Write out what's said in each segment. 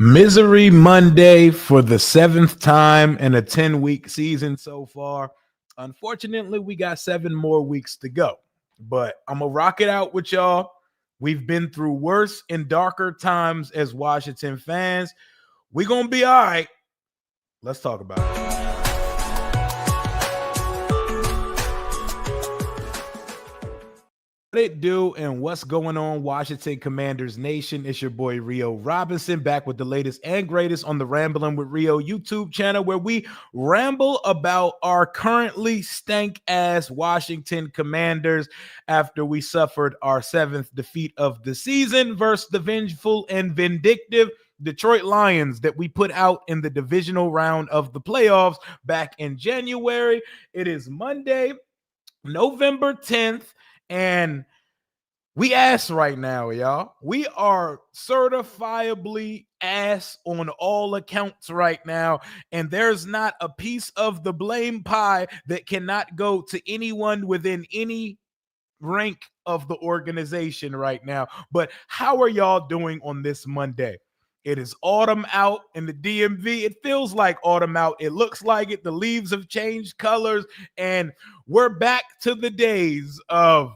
Misery Monday for the seventh time in a 10-week season so far. Unfortunately, we got 7 more weeks to go, but I'm going to rock it out with y'all. We've been through worse and darker times as Washington fans. We're going to be all right. Let's talk about it. What it do and what's going on, Washington Commanders Nation? It's your boy Rio Robinson back with the latest and greatest on the Rambling with Rio YouTube channel, where we ramble about our currently stank-ass Washington Commanders after we suffered our 7th defeat of the season versus the vengeful and vindictive Detroit Lions that we put out in the divisional round of the playoffs back in January. It is Monday, November 10th. And we ass right now, y'all. We are certifiably ass on all accounts right now. And there's not a piece of the blame pie that cannot go to anyone within any rank of the organization right now. But how are y'all doing on this Monday? It is autumn out in the DMV. It feels like autumn out. It looks like it. The leaves have changed colors. And we're back to the days of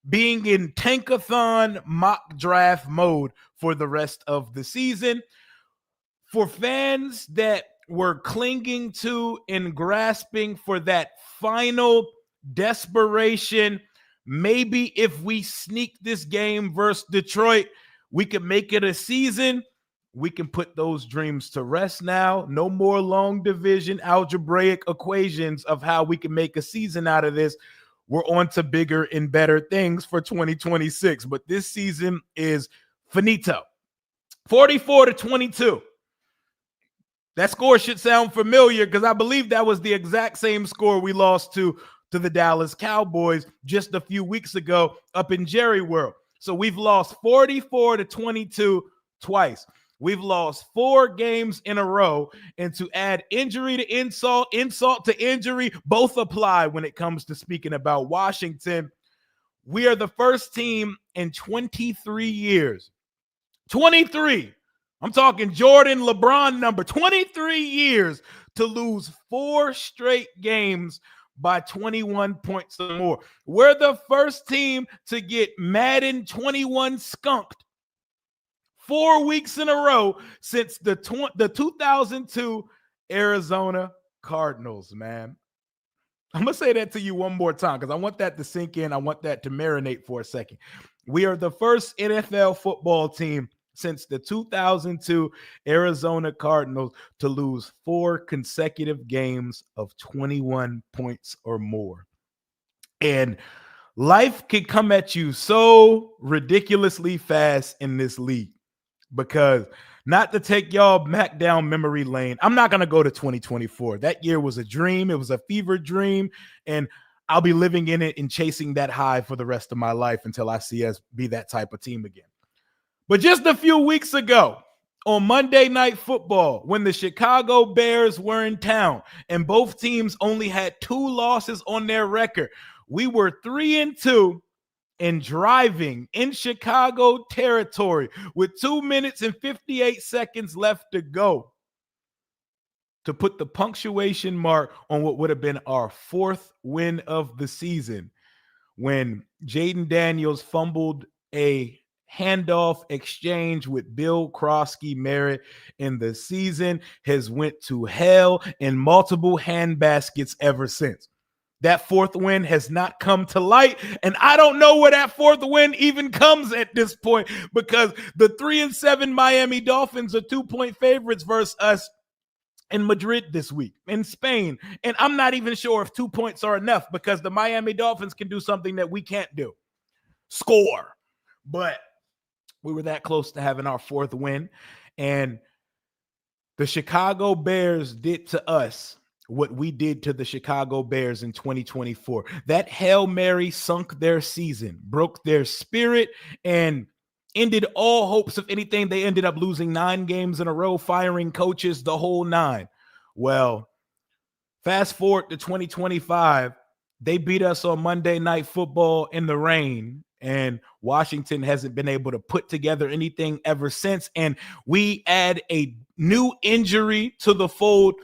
being in tankathon mock draft mode for the rest of the season. For fans that were clinging to and grasping for that final desperation, maybe if we sneak this game versus Detroit, we could make it a season. We can put those dreams to rest now. No more long division algebraic equations of how we can make a season out of this. We're on to bigger and better things for 2026. But this season is finito. 44-22. That score should sound familiar because I believe that was the exact same score we lost to the Dallas Cowboys just a few weeks ago up in Jerry World. So we've lost 44-22 twice. We've lost 4 games in a row, and to add injury to insult, insult to injury, both apply when it comes to speaking about Washington. We are the first team in 23 years. 23. I'm talking Jordan, LeBron number. 23 years to lose 4 straight games by 21 points or more. We're the first team to get Madden 21 skunked 4 weeks in a row since the 2002 Arizona Cardinals, man. I'm going to say that to you one more time because I want that to sink in. I want that to marinate for a second. We are the first NFL football team since the 2002 Arizona Cardinals to lose 4 consecutive games of 21 points or more. And life can come at you so ridiculously fast in this league. Because not to take y'all back down memory lane, I'm not going to go to 2024. That year was a dream. It was a fever dream. And I'll be living in it and chasing that high for the rest of my life until I see us be that type of team again. But just a few weeks ago on Monday Night Football, when the Chicago Bears were in town and both teams only had 2 losses on their record, we were 3-2. And driving in Chicago territory with 2 minutes and 58 seconds left to go to put the punctuation mark on what would have been our 4th win of the season when Jaden Daniels fumbled a handoff exchange with Bill Krosky Merritt, and the season has went to hell in multiple handbaskets ever since. That 4th win has not come to light, and I don't know where that 4th win even comes at this point because the 3-7 Miami Dolphins are 2-point favorites versus us in Madrid this week, in Spain. And I'm not even sure if 2 points are enough because the Miami Dolphins can do something that we can't do. Score. But we were that close to having our 4th win, and the Chicago Bears did to us what we did to the Chicago Bears in 2024. That Hail Mary sunk their season, broke their spirit, and ended all hopes of anything. They ended up losing 9 games in a row, firing coaches, the whole 9. Well, fast forward to 2025, they beat us on Monday Night Football in the rain, And Washington hasn't been able to put together anything ever since. And we add a new injury to the fold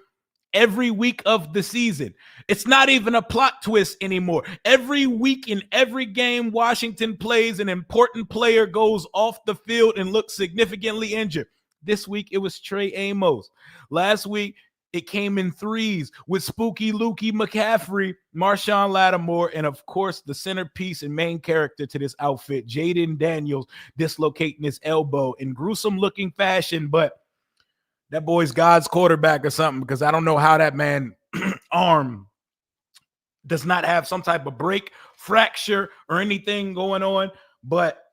every week of the season. It's not even a plot twist anymore. Every week in every game Washington plays, an important player goes off the field and looks significantly injured. This week it was Trey Amos. Last week it came in threes with Spooky Lukey McCaffrey, Marshawn Lattimore, and of course the centerpiece and main character to this outfit, Jaden Daniels, dislocating his elbow in gruesome looking fashion, but that boy's God's quarterback or something, because I don't know how that man arm does not have some type of break, fracture, or anything going on. But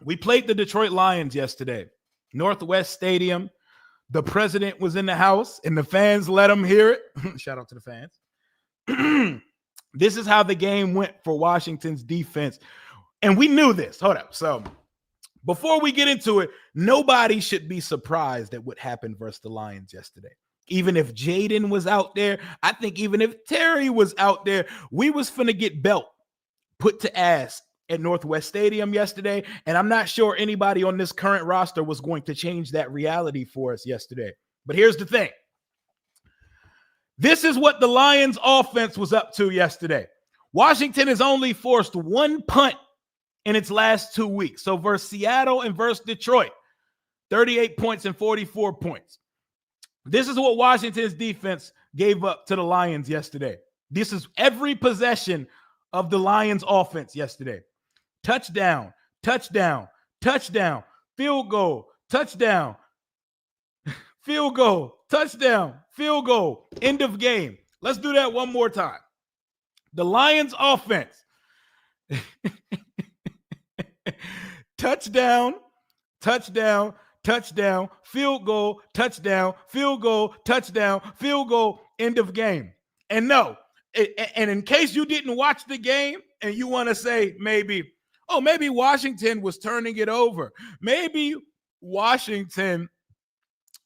we played the Detroit Lions yesterday, Northwest Stadium. The president was in the house, and the fans let him hear it. Shout out to the fans. This is how the game went for Washington's defense. And we knew this. Hold up. So before we get into it, nobody should be surprised at what happened versus the Lions yesterday. Even if Jaden was out there, I think even if Terry was out there, we was finna get belt put to ass at Northwest Stadium yesterday. And I'm not sure anybody on this current roster was going to change that reality for us yesterday. But here's the thing. This is what the Lions offense was up to yesterday. Washington has only forced one punt in its last 2 weeks. So versus Seattle and versus Detroit, 38 points and 44 points. This is what Washington's defense gave up to the Lions yesterday. This is every possession of the Lions offense yesterday. Touchdown, touchdown, touchdown, field goal, touchdown, field goal, touchdown, field goal, end of game. Let's do that one more time. The Lions offense. Touchdown, touchdown, touchdown, field goal, touchdown, field goal, touchdown, field goal, end of game. And no, and in case you didn't watch the game and you want to say maybe, oh, maybe Washington was turning it over. Maybe Washington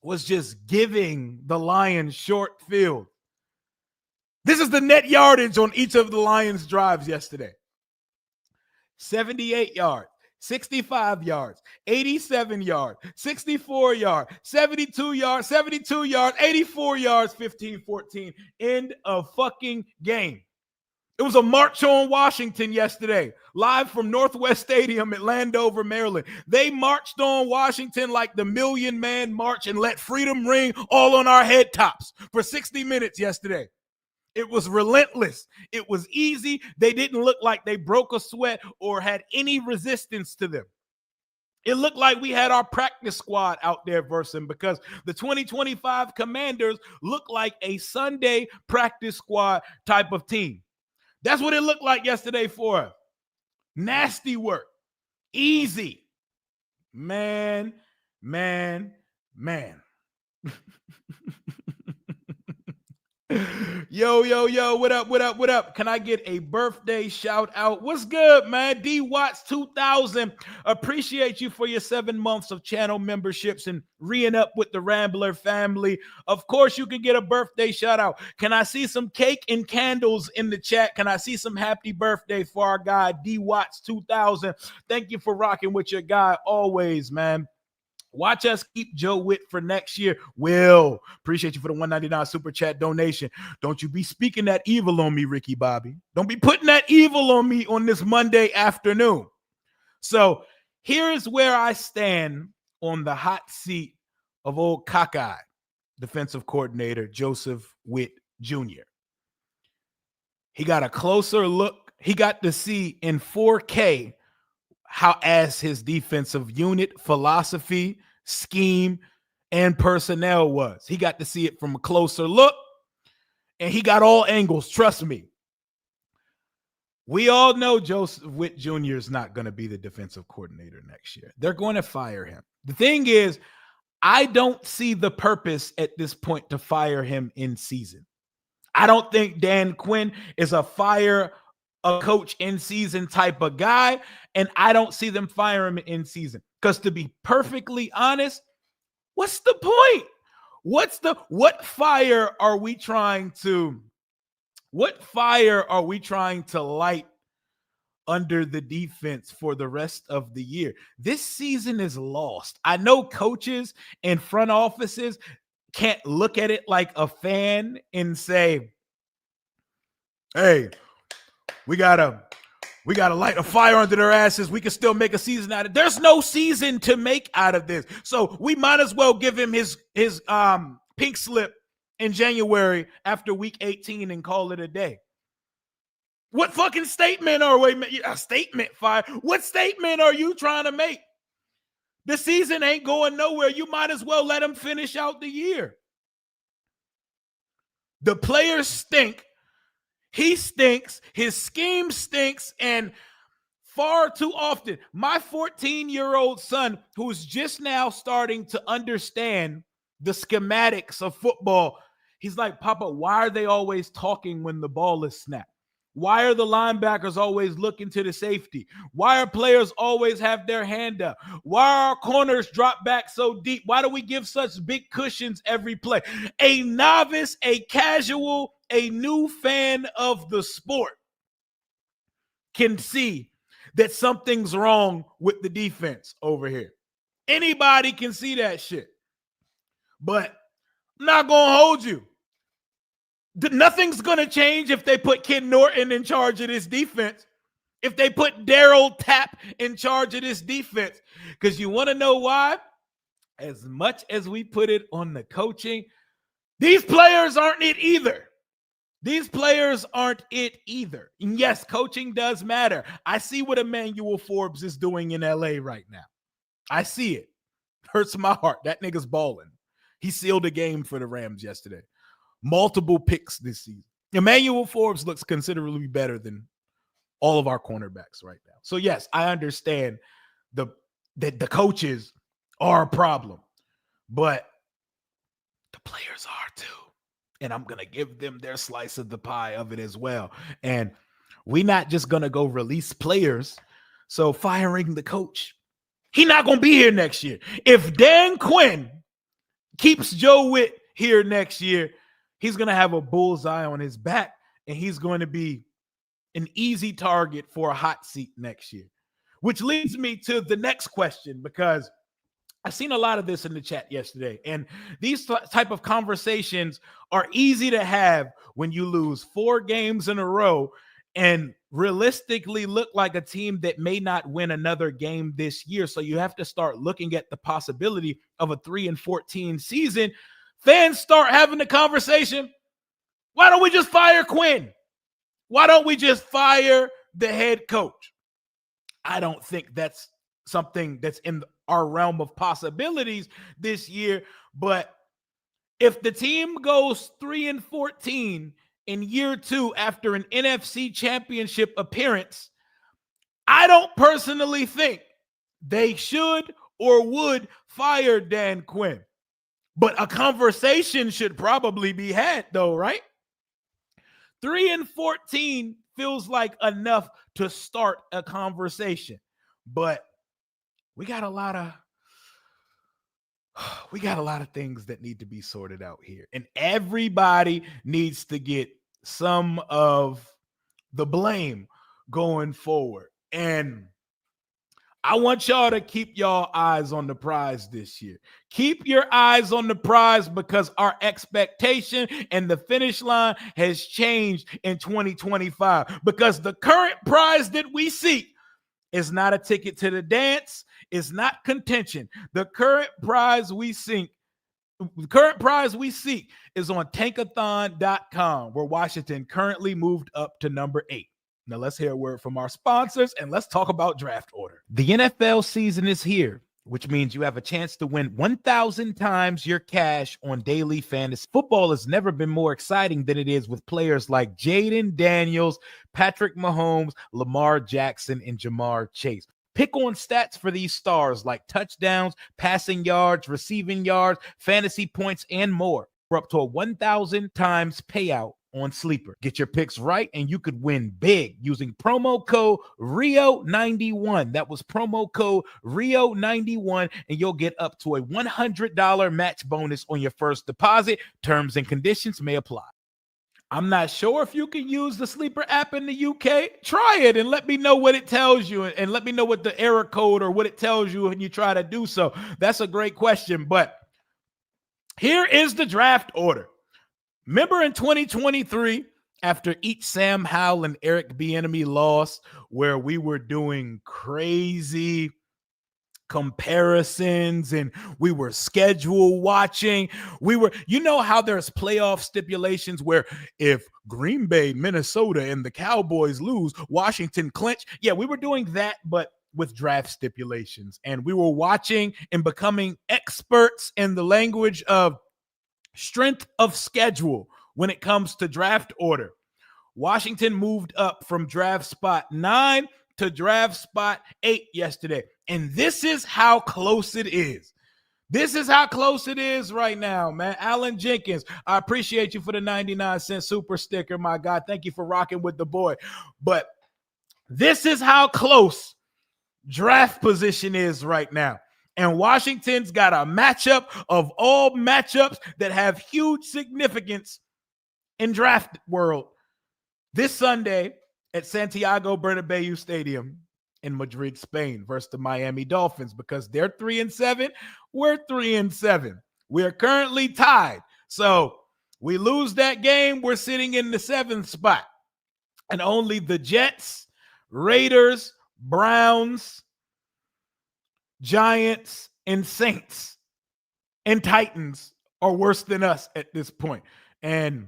was just giving the Lions short field. This is the net yardage on each of the Lions' drives yesterday. 78 yards, 65 yards, 87 yards, 64 yards, 72 yards, 72 yards, 84 yards, 15-14. End of fucking game. It was a march on Washington yesterday, live from Northwest Stadium at Landover, Maryland. They marched on Washington like the Million Man March and let freedom ring all on our head tops for 60 minutes yesterday. It was relentless. It was easy. They didn't look like they broke a sweat or had any resistance to them. It looked like we had our practice squad out there versus them, because the 2025 Commanders look like a Sunday practice squad type of team. That's what it looked like yesterday for us. Nasty work. Easy. Man. Yo, what up? Can I get a birthday shout out? What's good, man? D Watts 2000. Appreciate you for your 7 months of channel memberships and re-ing up with the Rambler family. Of course, you can get a birthday shout out. Can I see some cake and candles in the chat? Can I see some happy birthday for our guy, D Watts 2000? Thank you for rocking with your guy always, man. Watch us keep Joe Witt for next year. Will, appreciate you for the $1.99 super chat donation. Don't you be speaking that evil on me, Ricky Bobby. Don't be putting that evil on me on this Monday afternoon. So here's where I stand on the hot seat of old cockeyed defensive coordinator Joseph Witt Jr. He got a closer look. He got to see in 4K how as his defensive unit, philosophy, scheme, and personnel was. He got to see it from a closer look, and he got all angles. Trust me. We all know Joseph Witt Jr. is not going to be the defensive coordinator next year. They're going to fire him. The thing is, I don't see the purpose at this point to fire him in season. I don't think Dan Quinn is a fire a coach in season type of guy, and I don't see them fire him in season. Because to be perfectly honest, what's the point? What fire are we trying to light under the defense for the rest of the year. This season is lost. I know coaches and front offices can't look at it like a fan and say, hey, we gotta light a fire under their asses. We can still make a season out of it. There's no season to make out of this. So we might as well give him his pink slip in January after week 18 and call it a day. What fucking statement are we making? A statement fire. What statement are you trying to make? The season ain't going nowhere. You might as well let him finish out the year. The players stink. He stinks. His scheme stinks. And far too often, my 14-year-old son, who's just now starting to understand the schematics of football, he's like, Papa, why are they always talking when the ball is snapped? Why are the linebackers always looking to the safety? Why are players always have their hand up? Why are our corners drop back so deep? Why do we give such big cushions every play? A novice, a casual, a new fan of the sport can see that something's wrong with the defense over here. Anybody can see that shit. But I'm not going to hold you. Nothing's going to change if they put Ken Norton in charge of this defense. If they put Daryl Tapp in charge of this defense. Because you want to know why? As much as we put it on the coaching, these players aren't it either. These players aren't it either. And yes, coaching does matter. I see what Emmanuel Forbes is doing in LA right now. I see it. Hurts my heart. That nigga's balling. He sealed a game for the Rams yesterday. Multiple picks this season. Emmanuel Forbes looks considerably better than all of our cornerbacks right now. So yes, I understand that the coaches are a problem, but the players are too. And I'm going to give them their slice of the pie of it as well. And we're not just going to go release players. So firing the coach, he's not going to be here next year. If Dan Quinn keeps Joe Witt here next year, he's going to have a bullseye on his back, and he's going to be an easy target for a hot seat next year. Which leads me to the next question, because I've seen a lot of this in the chat yesterday, and these type of conversations are easy to have when you lose 4 games in a row and realistically look like a team that may not win another game this year. So you have to start looking at the possibility of a 3-14 season. Fans start having the conversation. Why don't we just fire Quinn? Why don't we just fire the head coach? I don't think that's something that's in our realm of possibilities this year. But if the team goes 3-14 in year 2 after an NFC championship appearance, I don't personally think they should or would fire Dan Quinn. But a conversation should probably be had, though, right? 3-14 feels like enough to start a conversation. But we got a lot of things that need to be sorted out here. And everybody needs to get some of the blame going forward. And I want y'all to keep y'all eyes on the prize this year. Keep your eyes on the prize, because our expectation and the finish line has changed in 2025. Because the current prize that we seek is not a ticket to the dance. It's not contention. The current prize we seek is on tankathon.com, where Washington currently moved up to number 8. Now let's hear a word from our sponsors, and let's talk about draft order. The NFL season is here, which means you have a chance to win 1,000 times your cash on daily fantasy. Football has never been more exciting than it is with players like Jaden Daniels, Patrick Mahomes, Lamar Jackson, and Jamar Chase. Pick on stats for these stars like touchdowns, passing yards, receiving yards, fantasy points, and more. For up to a 1,000 times payout on Sleeper. Get your picks right and you could win big using promo code RIO91. That was promo code RIO91, and you'll get up to a $100 match bonus on your first deposit. Terms and conditions may apply. I'm not sure if you can use the sleeper app in the UK. Try it and let me know what it tells you, and let me know what the error code or what it tells you when you try to do so. That's a great question. But here is the draft order. Remember in 2023, after each Sam Howell and Eric Bieniemy loss, where we were doing crazy comparisons and we were schedule watching. We were, you know how there's playoff stipulations where if Green Bay, Minnesota, and the Cowboys lose, Washington clinch. Yeah, we were doing that, but with draft stipulations. And we were watching and becoming experts in the language of strength of schedule when it comes to draft order. Washington moved up from draft spot 9 to draft spot 8 yesterday. And this is how close it is. This is how close it is right now, man. Alan Jenkins, I appreciate you for the 99-cent super sticker, my God. Thank you for rocking with the boy. But this is how close draft position is right now. And Washington's got a matchup of all matchups that have huge significance in draft world this Sunday at Santiago Bernabeu Stadium in Madrid, Spain versus the Miami Dolphins, because they're 3-7. We're 3-7. We are currently tied. So we lose that game, we're sitting in the 7th spot. And only the Jets, Raiders, Browns, Giants, and Saints and Titans are worse than us at this point. And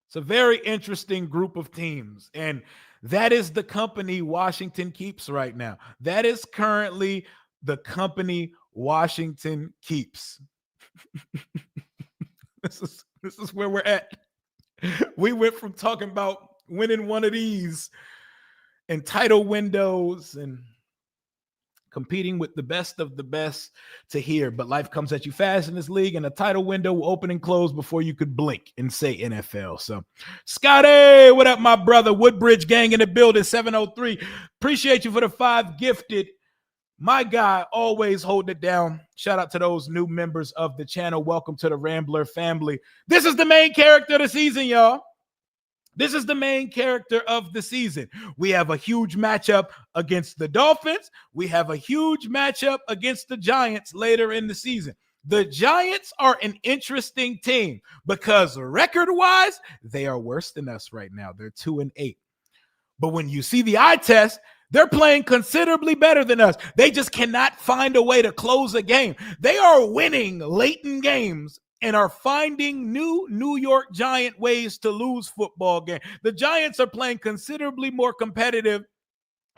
it's a very interesting group of teams. And that is the company Washington keeps right now. That is currently the company Washington keeps. This is where we're at. We went from talking about winning one of these and title windows and competing with the best of the best to here. But life comes at you fast in this league, and the title window will open and close before you could blink and say NFL. So, Scotty, what up, my brother? Woodbridge gang in the building, 703. Appreciate you for the 5 gifted. My guy, always hold it down. Shout out to those new members of the channel. Welcome to the Rambler family. This is the main character of the season, y'all. This is the main character of the season. We have a huge matchup against the Dolphins. We have a huge matchup against the Giants later in the season. The Giants are an interesting team because record-wise, they are worse than us right now. They're 2-8. But when you see the eye test, they're playing considerably better than us. They just cannot find a way to close a game. They are winning late in games and are finding new New York Giant ways to lose football games. The Giants are playing considerably more competitive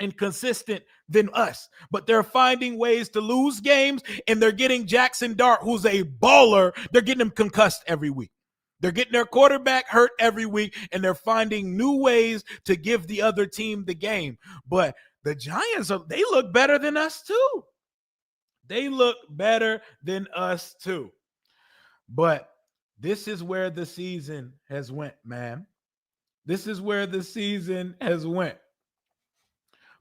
and consistent than us, but they're finding ways to lose games, and they're getting Jackson Dart, who's a baller. They're getting him concussed every week. They're getting their quarterback hurt every week, and they're finding new ways to give the other team the game. But the Giants, they look better than us too. They look better than us too. But this is where the season has went, man. This is where the season has went.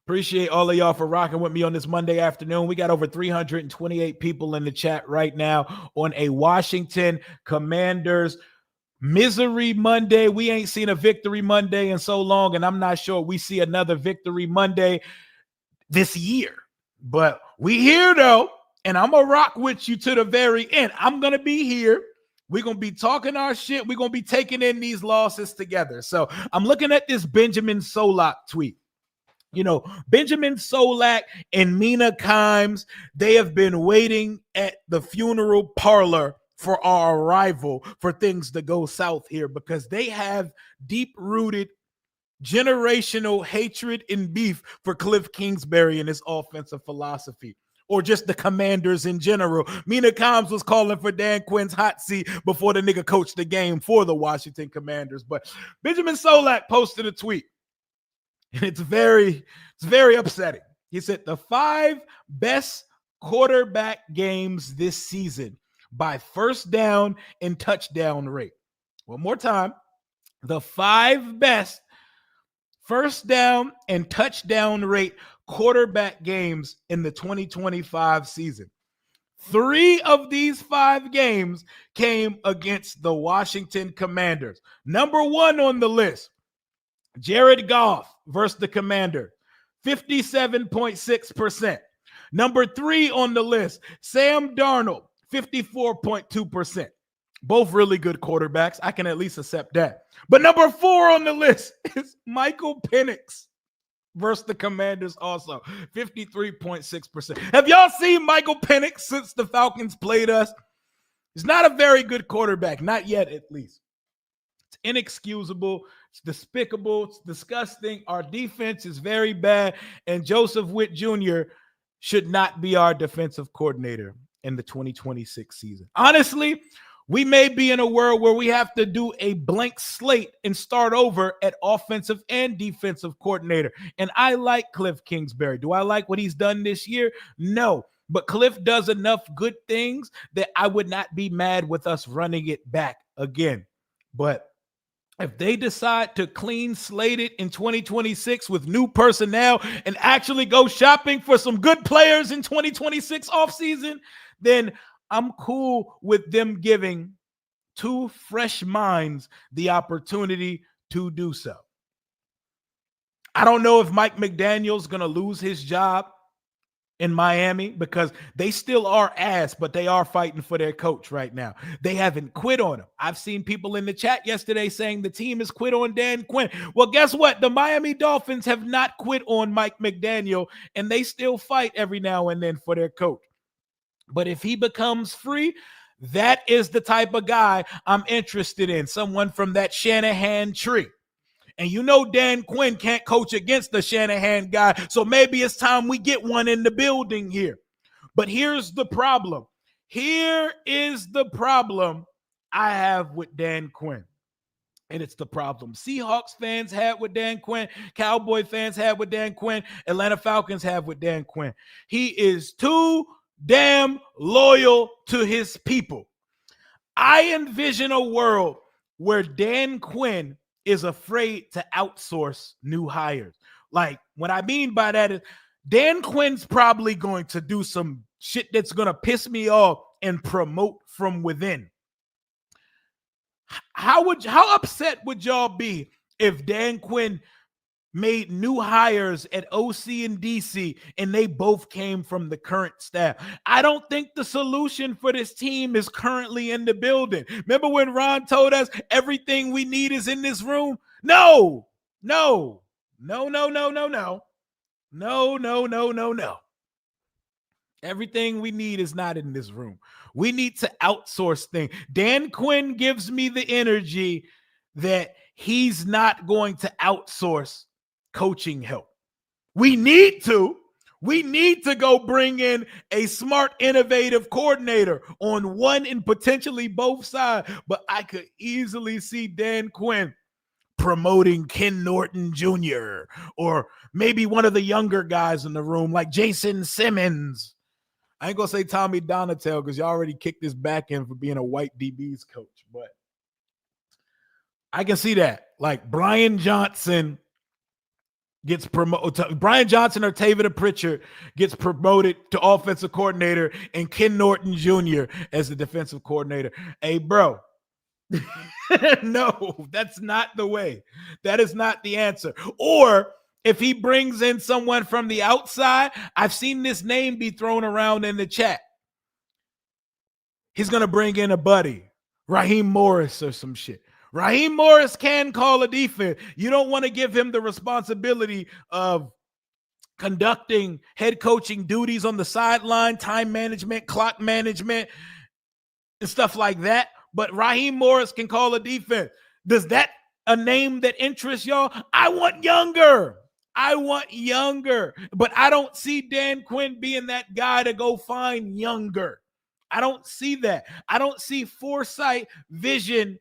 Appreciate all of y'all for rocking with me on this Monday afternoon. We got over 328 people in the chat right now on a Washington Commanders Misery Monday. We ain't seen a Victory Monday in so long, and I'm not sure we see another Victory Monday this year. But we here, though, and I'm going to rock with you to the very end. I'm going to be here. We're going to be talking our shit. We're going to be taking in these losses together. So I'm looking at this Benjamin Solak tweet. You know, Benjamin Solak and Mina Kimes, they have been waiting at the funeral parlor for our arrival for things to go south here, because they have deep-rooted generational hatred and beef for Cliff Kingsbury and his offensive philosophy, or just the Commanders in general. Mina Kimes was calling for Dan Quinn's hot seat before the nigga coached the game for the Washington Commanders. But Benjamin Solak posted a tweet, and it's very upsetting. He said the 5 best quarterback games this season by first down and touchdown rate. One more time. The 5 best first down and touchdown rate quarterback games in the 2025 season. 3 of these 5 games came against the Washington Commanders. Number 1 on the list, Jared Goff versus the Commander, 57.6%. Number 3 on the list, Sam Darnold, 54.2%. Both really good quarterbacks. I can at least accept that. But number 4 on the list is Michael Penix versus the Commanders also, 53.6%. Have y'all seen Michael Penix since the Falcons played us? He's not a very good quarterback, not yet at least. It's inexcusable. It's despicable. It's disgusting. Our defense is very bad, and Joseph Witt Jr. should not be our defensive coordinator in the 2026 season. Honestly, we may be in a world where we have to do a blank slate and start over at offensive and defensive coordinator. And I like Cliff Kingsbury. Do I like what he's done this year? No. But Cliff does enough good things that I would not be mad with us running it back again. But if they decide to clean slate it in 2026 with new personnel and actually go shopping for some good players in 2026 offseason, then I'm cool with them giving 2 fresh minds the opportunity to do so. I don't know if Mike McDaniel's going to lose his job in Miami because they still are ass, but they are fighting for their coach right now. They haven't quit on him. I've seen people in the chat yesterday saying the team has quit on Dan Quinn. Well, guess what? The Miami Dolphins have not quit on Mike McDaniel, and they still fight every now and then for their coach. But if he becomes free, that is the type of guy I'm interested in, someone from that Shanahan tree. And you know Dan Quinn can't coach against the Shanahan guy, so maybe it's time we get one in the building here. But here's the problem. Here is the problem I have with Dan Quinn. And it's the problem Seahawks fans had with Dan Quinn, Cowboy fans had with Dan Quinn, Atlanta Falcons have with Dan Quinn. He is too damn loyal to his people. I envision a world where Dan Quinn is afraid to outsource new hires. Like, what I mean by that is Dan Quinn's probably going to do some shit that's going to piss me off and promote from within. How upset would y'all be if Dan Quinn made new hires at OC and DC and they both came from the current staff? I don't think the solution for this team is currently in the building. Remember when Ron told us everything we need is in this room? No. Everything we need is not in this room. We need to outsource things. Dan Quinn gives me the energy that he's not going to outsource coaching help. We need to go bring in a smart, innovative coordinator on one and potentially both sides. But I could easily see Dan Quinn promoting Ken Norton Jr. or maybe one of the younger guys in the room like Jason Simmons. I ain't going to say Tommy Donatel because you already kicked his back in for being a white DB's coach. But I can see that. Like Brian Johnson gets promoted. Brian Johnson or Taylor Pritchard gets promoted to offensive coordinator and Ken Norton Jr. as the defensive coordinator. Hey, bro. No, that's not the way. That is not the answer. Or if he brings in someone from the outside, I've seen this name be thrown around in the chat. He's going to bring in a buddy, Raheem Morris or some shit. Raheem Morris can call a defense. You don't want to give him the responsibility of conducting head coaching duties on the sideline, time management, clock management, and stuff like that. But Raheem Morris can call a defense. Does that a name that interests y'all? I want younger. But I don't see Dan Quinn being that guy to go find younger. I don't see that. I don't see foresight, vision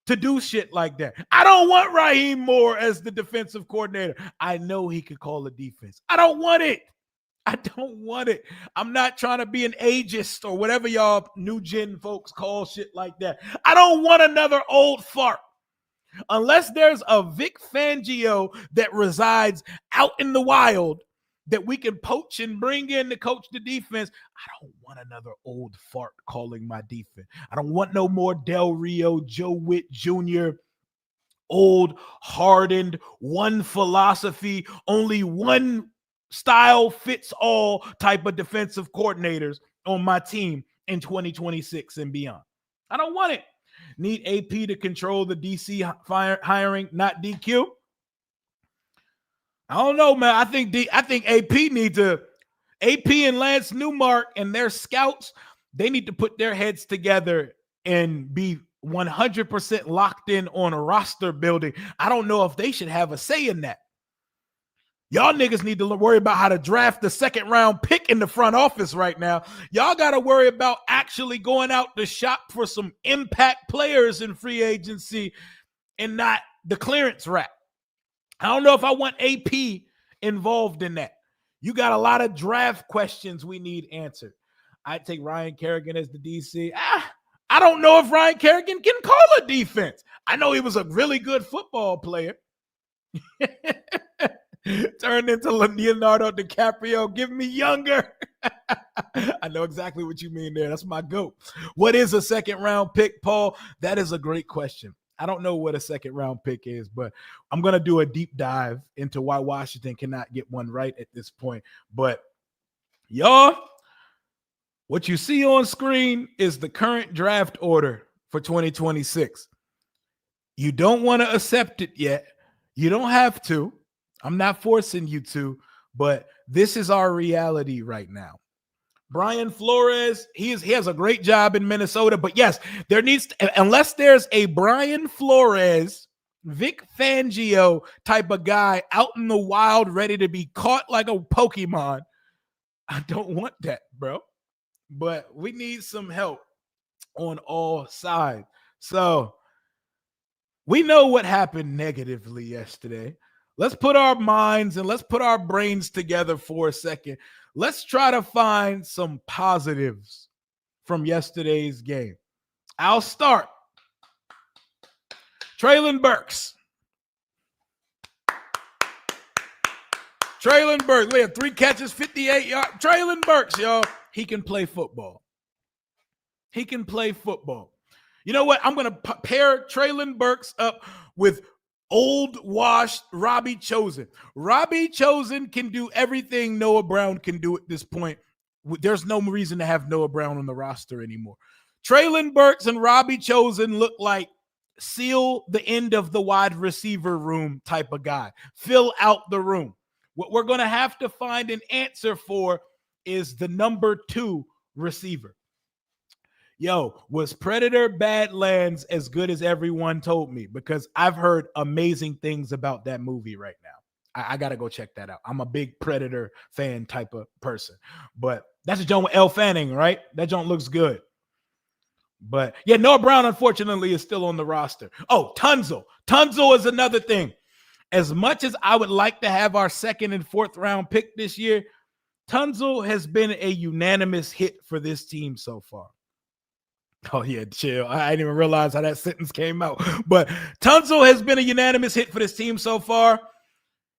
to do shit like that. I don't want Raheem Moore as the defensive coordinator. I know he could call a defense. I don't want it. I'm not trying to be an ageist or whatever y'all new gen folks call shit like that. I don't want another old fart. Unless there's a Vic Fangio that resides out in the wild that we can poach and bring in to coach the defense. I don't want another old fart calling my defense. I don't want no more Del Rio, Joe Witt Jr., old, hardened, one philosophy, only one style fits all type of defensive coordinators on my team in 2026 and beyond. I don't want it. Need AP to control the DC hiring, not DQ. I don't know, man. I think AP need to, AP and Lance Newmark and their scouts, they need to put their heads together and be 100% locked in on a roster building. I don't know if they should have a say in that. Y'all niggas need to worry about how to draft the second round pick in the front office right now. Y'all got to worry about actually going out to shop for some impact players in free agency and not the clearance rack. I don't know if I want AP involved in that. You got a lot of draft questions we need answered. I'd take Ryan Kerrigan as the DC. I don't know if Ryan Kerrigan can call a defense. I know he was a really good football player. Turned into Leonardo DiCaprio. Give me younger. I know exactly what you mean there. That's my GOAT. What is a second round pick, Paul? That is a great question. I don't know what a second round pick is, but I'm going to do a deep dive into why Washington cannot get one right at this point. But y'all, what you see on screen is the current draft order for 2026. You don't want to accept it yet. You don't have to. I'm not forcing you to, but this is our reality right now. Brian Flores, he has a great job in Minnesota, but yes, there needs to, unless there's a Brian Flores, Vic Fangio type of guy out in the wild ready to be caught like a Pokemon, I don't want that, bro. But we need some help on all sides. So we know what happened negatively yesterday. Let's put our minds and let's put our brains together for a second. Let's try to find some positives from yesterday's game. I'll start. Treylon Burks. Treylon Burks. We had 3 catches, 58 yards. Treylon Burks, y'all. He can play football. He can play football. You know what? I'm going to pair Treylon Burks up with old washed Robbie Chosen. Robbie Chosen can do everything Noah Brown can do at this point. There's no reason to have Noah Brown on the roster anymore. Treylon Burks and Robbie Chosen look like seal the end of the wide receiver room type of guy. Fill out the room. What we're going to have to find an answer for is the number 2 receiver. Yo, was Predator Badlands as good as everyone told me? Because I've heard amazing things about that movie right now. I got to go check that out. I'm a big Predator fan type of person. But that's a joint with Elle Fanning, right? That joint looks good. But yeah, Noah Brown, unfortunately, is still on the roster. Oh, Tunzel. Tunzel is another thing. As much as I would like to have our 2nd and 4th round pick this year, Tunzel has been a unanimous hit for this team so far. Oh, yeah, chill. I didn't even realize how that sentence came out. But Tunzel has been a unanimous hit for this team so far.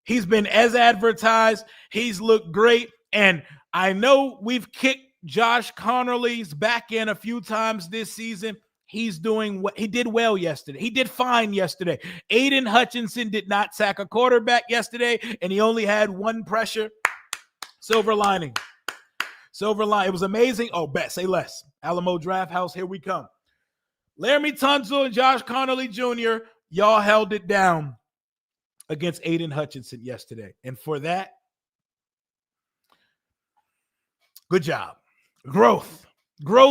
He's been as advertised. He's looked great. And I know we've kicked Josh Connerly's back in a few times this season. He's doing what he did well yesterday. He did fine yesterday. Aiden Hutchinson did not sack a quarterback yesterday, and he only had 1 pressure. Silver lining. Silver line. It was amazing. Oh, bet. Say less. Alamo Draft House, here we come. Laramie Tunzel and Josh Connerly Jr., y'all held it down against Aiden Hutchinson yesterday. And for that, good job. Growth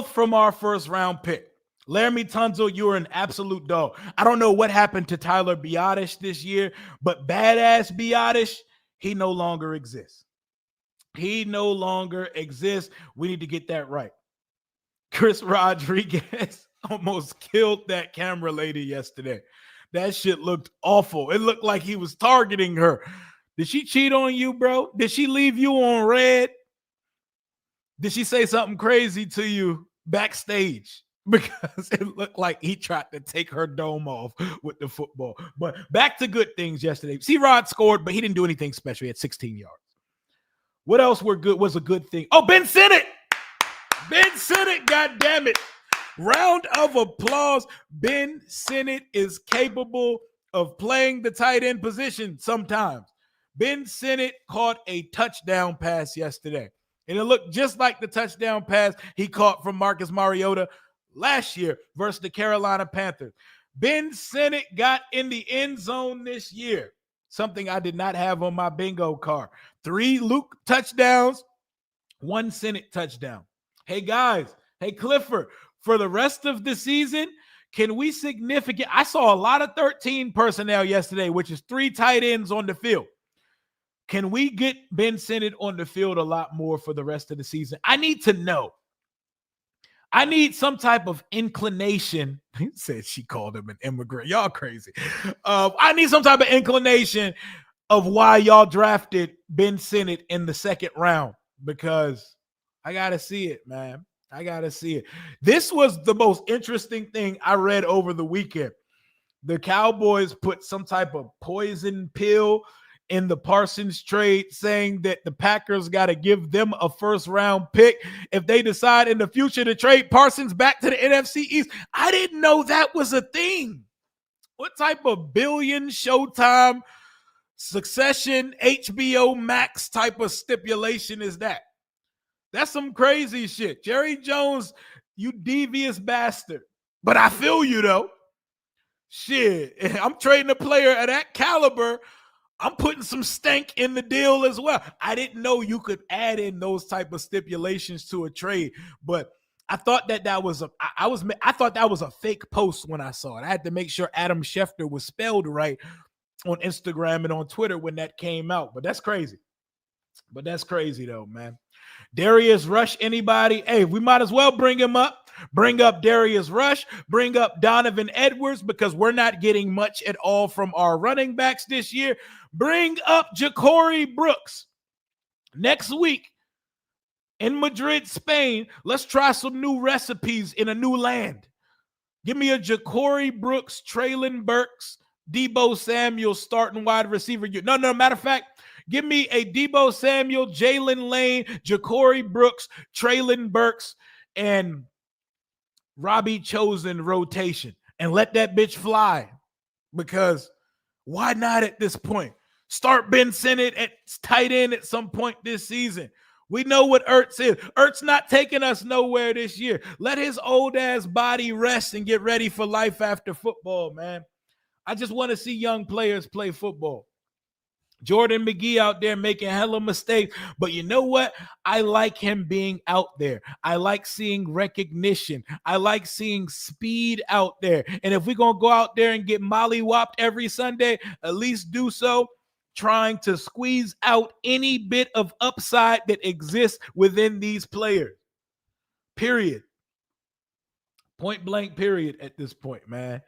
from our first round pick. Laramie Tunzel, you are an absolute dog. I don't know what happened to Tyler Biotish this year, but badass Biotish, he no longer exists. He no longer exists. We need to get that right. Chris Rodriguez almost killed that camera lady yesterday. That shit looked awful. It looked like he was targeting her. Did she cheat on you, bro? Did she leave you on red? Did she say something crazy to you backstage? Because it looked like he tried to take her dome off with the football. But back to good things yesterday. C-Rod scored, but he didn't do anything special. He had 16 yards. What else was a good thing? Oh, Ben Sinnott. Ben Sinnott, God damn it. Round of applause. Ben Sinnott is capable of playing the tight end position sometimes. Ben Sinnott caught a touchdown pass yesterday, and it looked just like the touchdown pass he caught from Marcus Mariota last year versus the Carolina Panthers. Ben Sinnott got in the end zone this year, something I did not have on my bingo card. 3 Luke touchdowns, 1 Sinnott touchdown. Hey, guys. Hey, Clifford. For the rest of the season, can we I saw a lot of 13 personnel yesterday, which is 3 tight ends on the field. Can we get Ben Sinnott on the field a lot more for the rest of the season? I need to know. I need some type of inclination. He said she called him an immigrant. Y'all crazy. I need some type of inclination of why y'all drafted Ben Sinnott in the 2nd round, because I got to see it, man. I got to see it. This was the most interesting thing I read over the weekend. The Cowboys put some type of poison pill in the Parsons trade, saying that the Packers got to give them a 1st-round pick if they decide in the future to trade Parsons back to the NFC East. I didn't know that was a thing. What type of billion Showtime Succession HBO Max type of stipulation is that? That's some crazy shit. Jerry Jones, you devious bastard. But I feel you, though. Shit, I'm trading a player of that caliber. I'm putting some stank in the deal as well. I didn't know you could add in those type of stipulations to a trade, but I thought that was I thought that was a fake post when I saw it. I had to make sure Adam Schefter was spelled right on Instagram and on Twitter when that came out. But that's crazy. But that's crazy though, man. Darius Rush, anybody? Hey, we might as well bring him up. Bring up Darius Rush. Bring up Donovan Edwards, because we're not getting much at all from our running backs this year. Bring up Ja'Cory Brooks. Next week in Madrid, Spain, let's try some new recipes in a new land. Give me a Ja'Cory Brooks, Traylon Burks, Deebo Samuel starting wide receiver. No, matter of fact, give me a Deebo Samuel, Jalen Lane, Ja'Cory Brooks, Traylon Burks, and Robbie Chosen rotation, and let that bitch fly, because why not at this point? Start Ben Sinnott at tight end at some point this season. We know what Ertz is. Ertz not taking us nowhere this year. Let his old-ass body rest and get ready for life after football, man. I just want to see young players play football. Jordan McGee out there making hella mistakes, but you know what? I like him being out there. I like seeing recognition. I like seeing speed out there. And if we're going to go out there and get mollywopped every Sunday, at least do so trying to squeeze out any bit of upside that exists within these players. Period. Point blank period at this point, man.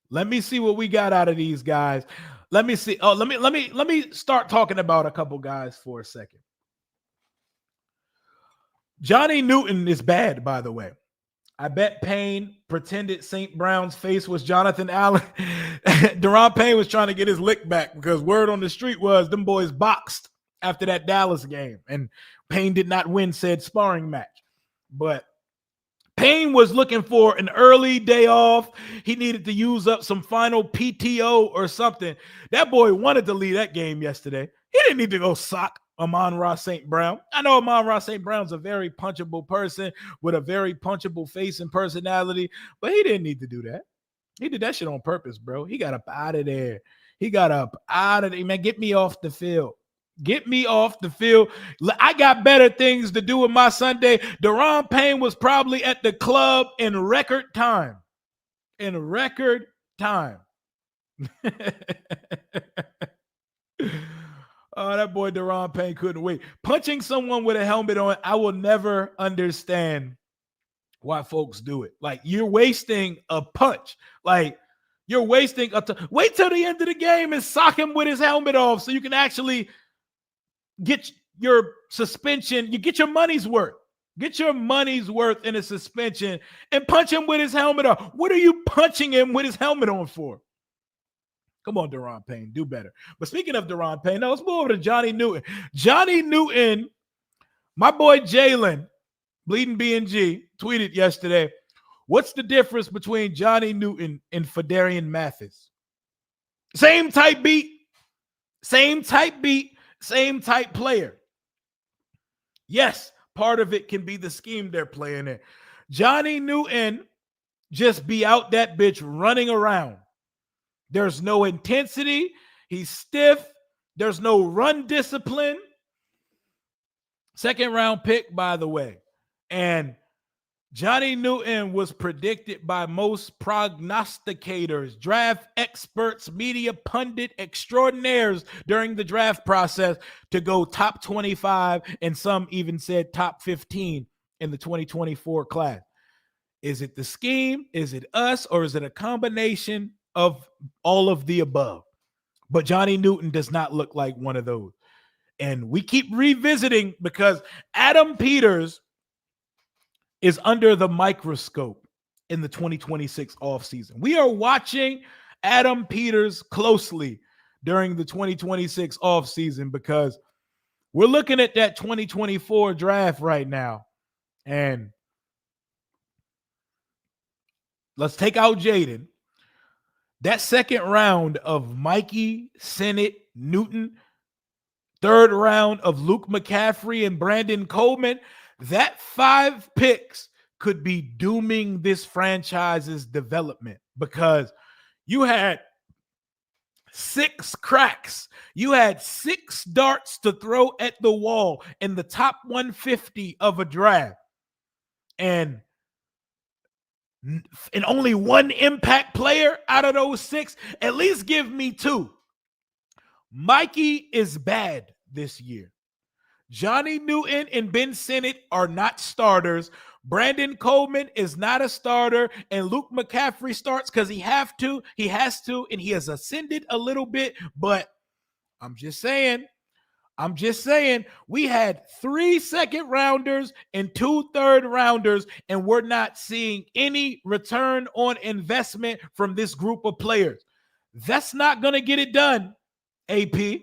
Let me see what we got out of these guys. Let me see. Oh, let me start talking about a couple guys for a second. Johnny Newton is bad, by the way. I bet Payne pretended St. Brown's face was Jonathan Allen. Daron Payne was trying to get his lick back, because word on the street was them boys boxed after that Dallas game, and Payne did not win said sparring match. But Payne was looking for an early day off. He needed to use up some final PTO or something. That boy wanted to leave that game yesterday. He didn't need to go sock Amon-Ra St. Brown. I know Amon-Ra St. Brown's a very punchable person with a very punchable face and personality, but he didn't need to do that. He did that shit on purpose, bro. He got up out of there. Man, get me off the field. Get me off the field. I got better things to do with my Sunday. Daron Payne was probably at the club in record time. In record time. Oh, that boy Daron Payne couldn't wait. Punching someone with a helmet on, I will never understand why folks do it. Like, you're wasting a punch. Like, you're wasting wait till the end of the game and sock him with his helmet off so you can actually get your suspension. You get your money's worth. Get your money's worth in a suspension and punch him with his helmet on. What are you punching him with his helmet on for? Come on, Daron Payne, do better. But speaking of Daron Payne, now let's move over to Johnny Newton. Johnny Newton My boy Jalen, Bleeding BNG, tweeted yesterday, what's the difference between Johnny Newton and Fedarian Mathis? Same type beat, same type player. Yes, part of it can be the scheme they're playing in. Johnny Newton just be out that bitch running around. There's no intensity. He's stiff. There's no run discipline. Second round pick, by the way. And Johnny Newton was predicted by most prognosticators, draft experts, media pundit extraordinaires during the draft process to go top 25, and some even said top 15 in the 2024 class. Is it the scheme? Is it us? Or is it a combination of all of the above? But Johnny Newton does not look like one of those. And we keep revisiting because Adam Peters is under the microscope in the 2026 offseason. We are watching Adam Peters closely during the 2026 offseason because we're looking at that 2024 draft right now. And let's take out Jaden. That second round of Mikey, Sennett, Newton, third round of Luke McCaffrey and Brandon Coleman, that 5 picks could be dooming this franchise's development because you had 6 cracks. You had 6 darts to throw at the wall in the top 150 of a draft. And only 1 impact player out of those 6, at least give me 2. Mikey is bad this year. Johnny Newton and Ben Sinnott are not starters. Brandon Coleman is not a starter. And Luke McCaffrey starts because he has to, and he has ascended a little bit. But I'm just saying, we had 3 second rounders and 2 third rounders, and we're not seeing any return on investment from this group of players. That's not going to get it done, AP.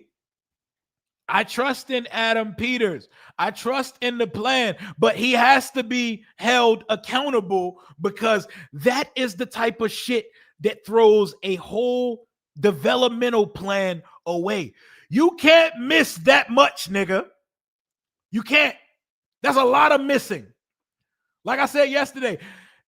I trust in Adam Peters. I trust in the plan, but he has to be held accountable because that is the type of shit that throws a whole developmental plan away. You can't miss that much, nigga. You can't. That's a lot of missing. Like I said yesterday,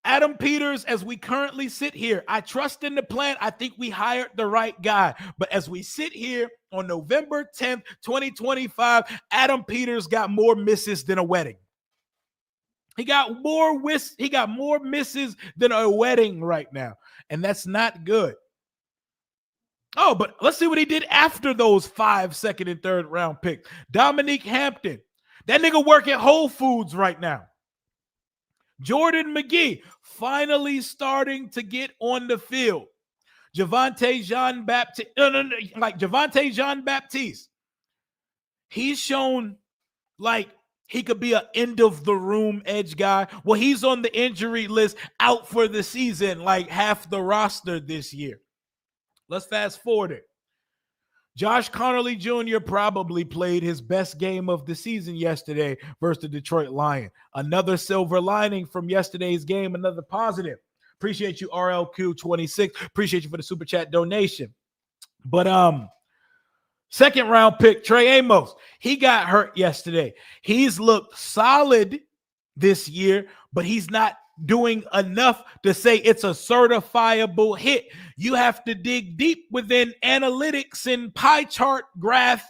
Adam Peters, as we currently sit here, I trust in the plan. I think we hired the right guy. But as we sit here on November 10th, 2025, Adam Peters got more misses than a wedding. He got more misses than a wedding right now. And that's not good. Oh, but let's see what he did after those 5 second and third round picks. Dominique Hampton. That nigga work at Whole Foods right now. Jordan McGee finally starting to get on the field. Javonte Jean-Baptiste. He's shown like he could be an end of the room edge guy. Well, he's on the injury list, out for the season, like half the roster this year. Let's fast forward it. Josh Connerly Jr. probably played his best game of the season yesterday versus the Detroit Lions. Another silver lining from yesterday's game, another positive. Appreciate you, RLQ26. Appreciate you for the super chat donation. But second round pick, Trey Amos. He got hurt yesterday. He's looked solid this year, but he's not doing enough to say it's a certifiable hit. You have to dig deep within analytics and pie chart graph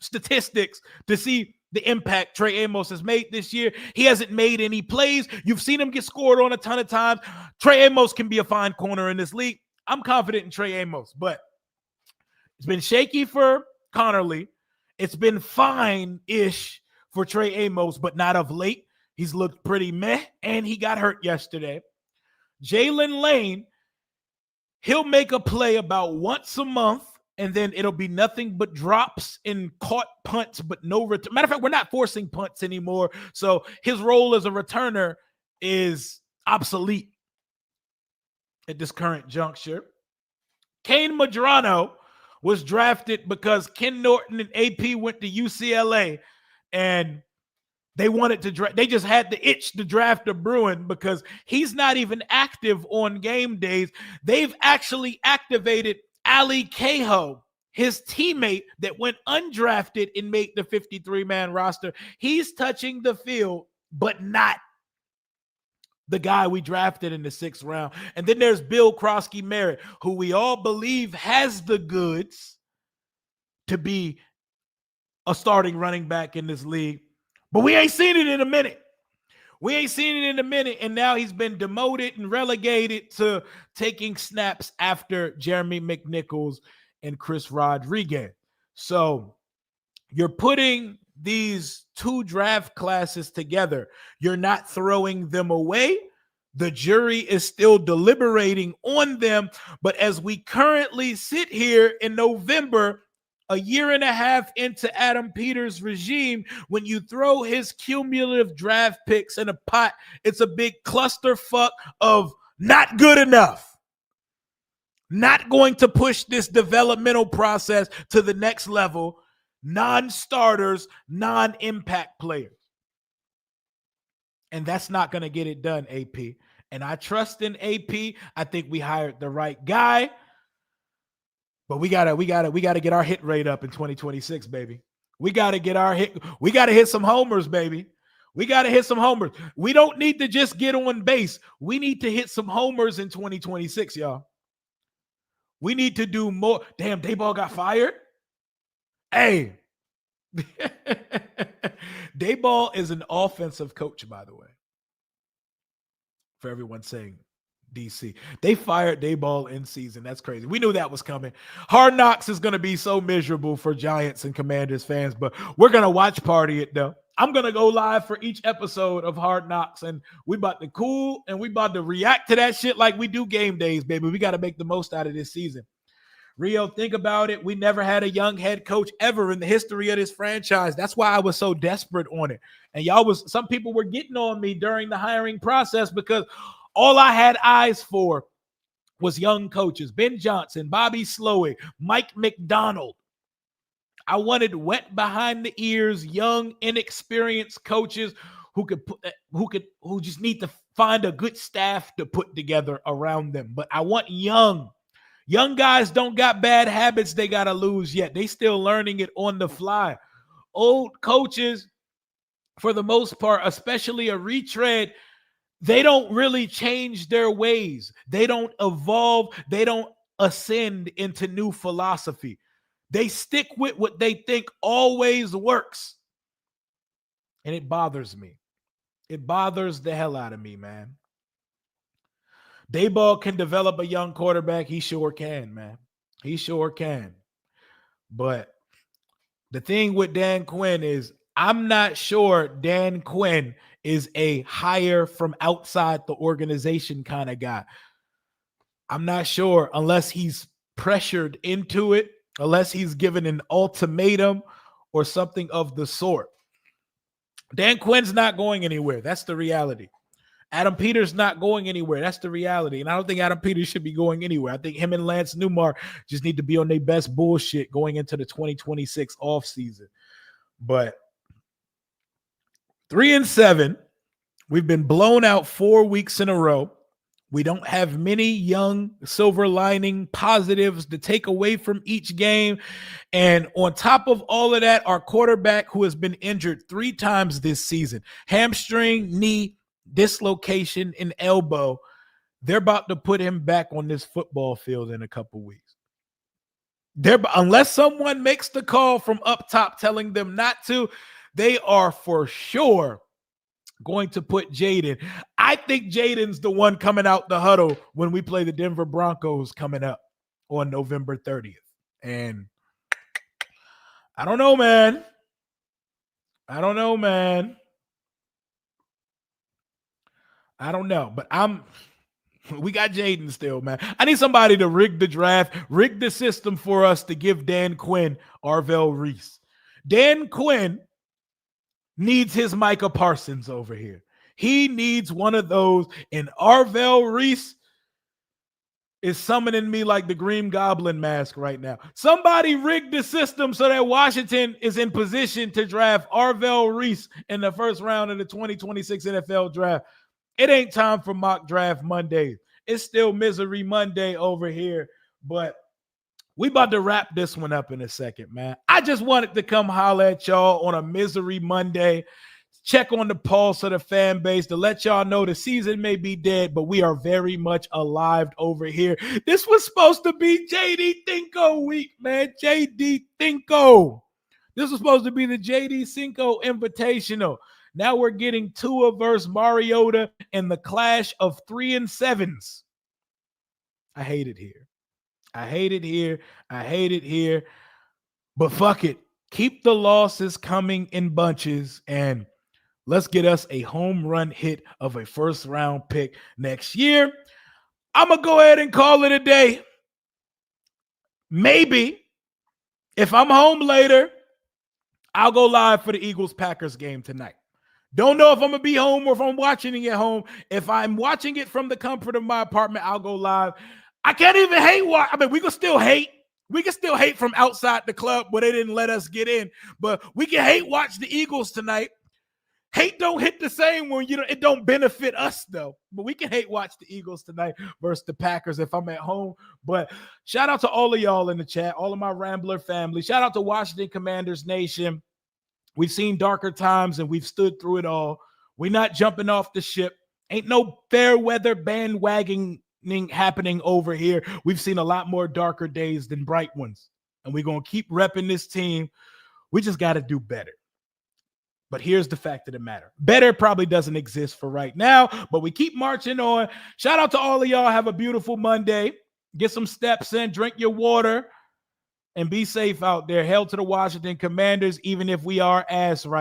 statistics to see the impact Trey Amos has made this year. He hasn't made any plays. You've seen him get scored on a ton of times. Trey Amos can be a fine corner in this league. I'm confident in Trey Amos, but it's been shaky for Connerly. It's been fine-ish for Trey Amos, but not of late. He's looked pretty meh, and he got hurt yesterday. Jalen Lane, he'll make a play about once a month, and then it'll be nothing but drops and caught punts, but no return. Matter of fact, we're not forcing punts anymore, so his role as a returner is obsolete at this current juncture. Kane Madrano was drafted because Ken Norton and AP went to UCLA, and They wanted to draft. They just had the itch to draft a Bruin because he's not even active on game days. They've actually activated Ali Cahoe, his teammate that went undrafted and made the 53-man roster. He's touching the field, but not the guy we drafted in the 6th round. And then there's Bill Krosky-Merritt, who we all believe has the goods to be a starting running back in this league. But we ain't seen it in a minute. And now he's been demoted and relegated to taking snaps after Jeremy McNichols and Chris Rodriguez. So you're putting these 2 draft classes together. You're not throwing them away. The jury is still deliberating on them. But as we currently sit here in November, a year and a half into Adam Peters' regime, when you throw his cumulative draft picks in a pot, it's a big clusterfuck of not good enough. Not going to push this developmental process to the next level. Non-starters, non-impact players. And that's not going to get it done, AP. And I trust in AP. I think we hired the right guy. But we gotta get our hit rate up in 2026, baby. We gotta hit some homers, baby. We gotta hit some homers. We don't need to just get on base. We need to hit some homers in 2026, y'all. We need to do more. Damn, Dayball got fired. Hey, Dayball is an offensive coach, by the way. For everyone saying DC. They fired Dayball in season. That's crazy. We knew that was coming. Hard Knocks is going to be so miserable for Giants and Commanders fans, but we're going to watch party it though. I'm going to go live for each episode of Hard Knocks, and we about to cool and we about to react to that shit like we do game days, baby. We got to make the most out of this season. Rio, think about it. We never had a young head coach ever in the history of this franchise. That's why I was so desperate on it. And some people were getting on me during the hiring process because all I had eyes for was young coaches. Ben Johnson, Bobby Slowik, Mike McDonald. I wanted wet behind the ears, young, inexperienced coaches who just need to find a good staff to put together around them. But I want young. Young guys don't got bad habits they got to lose yet. They still learning it on the fly. Old coaches, for the most part, especially a retread, they don't really change their ways. They don't evolve. They don't ascend into new philosophy. They stick with what they think always works. And it bothers me. It bothers the hell out of me, man. Dayball can develop a young quarterback. He sure can, man. He sure can. But the thing with Dan Quinn is I'm not sure Dan Quinn is a hire from outside the organization kind of guy. I'm not sure unless he's pressured into it, unless he's given an ultimatum or something of the sort. Dan Quinn's not going anywhere. That's the reality. Adam Peters not going anywhere. That's the reality. And I don't think Adam Peters should be going anywhere. I think him and Lance Newmark just need to be on their best bullshit going into the 2026 offseason. But 3-7, we've been blown out 4 weeks in a row. We don't have many young silver lining positives to take away from each game. And on top of all of that, our quarterback, who has been injured 3 times this season, hamstring, knee, dislocation, and elbow, they're about to put him back on this football field in a couple weeks. Unless someone makes the call from up top telling them not to, they are for sure going to put Jaden. I think Jaden's the one coming out the huddle when we play the Denver Broncos coming up on November 30th. And I don't know, man. I don't know, but we got Jaden still, man. I need somebody to rig the draft, rig the system for us to give Dan Quinn Arvell Reese. Dan Quinn needs his Micah Parsons over here. He needs one of those, and Arvell Reese, is summoning me like the Green Goblin mask right now. Somebody rigged the system so that Washington is in position to draft Arvell Reese in the first round of the 2026 NFL draft. It ain't time for mock draft Monday. It's still Misery Monday over here, but we about to wrap this one up in a second, man. I just wanted to come holler at y'all on a Misery Monday, check on the pulse of the fan base to let y'all know the season may be dead, but we are very much alive over here. This was supposed to be JD Thinko week, man. JD Thinko. This was supposed to be the JD Cinco Invitational. Now we're getting Tua versus Mariota and the clash of 3 and 7s. I hate it here. I hate it here. I hate it here. But fuck it. Keep the losses coming in bunches and let's get us a home run hit of a first round pick next year. I'm going to go ahead and call it a day. Maybe if I'm home later, I'll go live for the Eagles-Packers game tonight. Don't know if I'm going to be home or if I'm watching it at home. If I'm watching it from the comfort of my apartment, I'll go live. I can't even hate. I mean, we can still hate. We can still hate from outside the club where they didn't let us get in. But we can hate watch the Eagles tonight. Hate don't hit the same when it don't benefit us though. But we can hate watch the Eagles tonight versus the Packers if I'm at home. But shout out to all of y'all in the chat, all of my Rambler family. Shout out to Washington Commanders Nation. We've seen darker times and we've stood through it all. We're not jumping off the ship. Ain't no fair weather bandwagoning happening over here. We've seen a lot more darker days than bright ones. And we're going to keep repping this team. We just got to do better. But here's the fact of the matter. Better probably doesn't exist for right now, but we keep marching on. Shout out to all of y'all. Have a beautiful Monday. Get some steps in, drink your water, and be safe out there. Hail to the Washington Commanders, even if we are ass right.